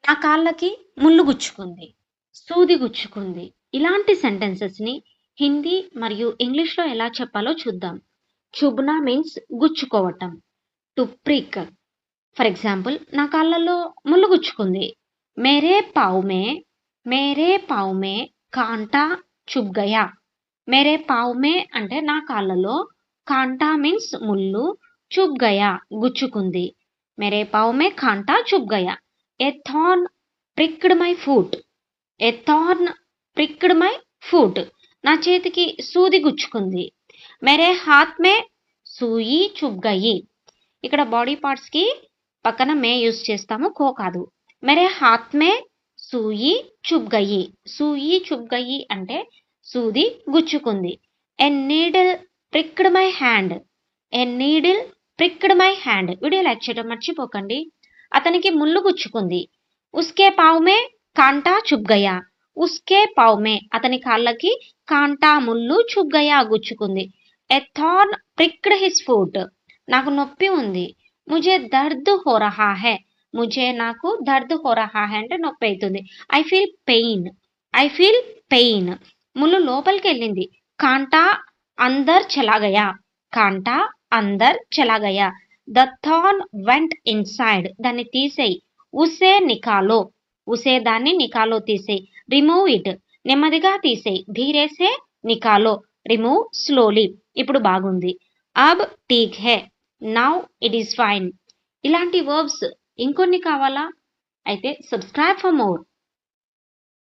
నా కాళ్ళకి ముల్లు గుచ్చుకుంది. సూది గుచ్చుకుంది. ఇలాంటి సెంటెన్సెస్‌ని హిందీ మరియు ఇంగ్లీష్‌లో ఎలా చెప్పాలో చూద్దాం. చుబ్నా మీన్స్ గుచ్చుకోవటం. To prick. ఫర్ ఎగ్జాంపుల్ నా కాళ్ళలో ముల్లు గుచ్చుకుంది. మేరే పావ్ మే మేరే పావ్ మే కాంటా చుబ్ గయా. మేరే పావ్ మే అంటే నా కాళ్ళలో, కాంటా మీన్స్ ముల్లు, చుబ్ గయా గుచ్చుకుంది. మేరే పావ్ మే కాంటా చుబ్ గయా. A thorn pricked my foot. A thorn pricked my foot. నా చేతికి సూది గుచ్చుకుంది. మేరే హాత్ మే సూయి చుబ్ గయి. ఇక్కడ బాడీ పార్ట్స్‌కి పక్కన మే యూజ్ చేస్తాము. కో కాదు. మేరే హాత్ మే సూయి చుబ్ గయి. సూయి చుబ్ గయి అంటే సూది గుచ్చుకుంది. A needle pricked my hand. A needle pricked my hand. Video like చేయడం మర్చిపోకండి. అతనికి ముల్లు గుచ్చుకుంది. ఉస్కే పావ్ మే కాంటా చుబ్ గయా. ఉస్కే పావ్ మే అతని కాళ్ళకి కాంటా ముల్లు చుబ్ గయా గుచ్చుకుంది. ఎ థార్న్ ప్రిక్డ్ హిస్ ఫుట్. నాకు నొప్పి ఉంది. ముझे దర్ద్ హో రహా హై. ముझे నాకు దర్ద్ హో రహా హై అంటే నొప్పి అయితుంది. I feel pain. I feel pain. ముల్లు లోపలికెళ్ళింది. కాంటా అందర్ చలా గయా. కాంటా అందర్ చలా గయా. The thorn went inside. దాన్ని తీసేయి. ఉసే నికాలో. ఉసే దాన్ని నికాలో తీసేయి. Remove it. నెమ్మదిగా తీసేయి. ధీరే సే నికాలో. Remove slowly. ఇప్పుడు బాగుంది. అబ్ ఠీక్ హై. Now it is fine. ఇలాంటి వర్బ్స్ ఇంకొన్ని కావాలా? అయితే సబ్స్క్రైబ్ ఫర్ మోర్.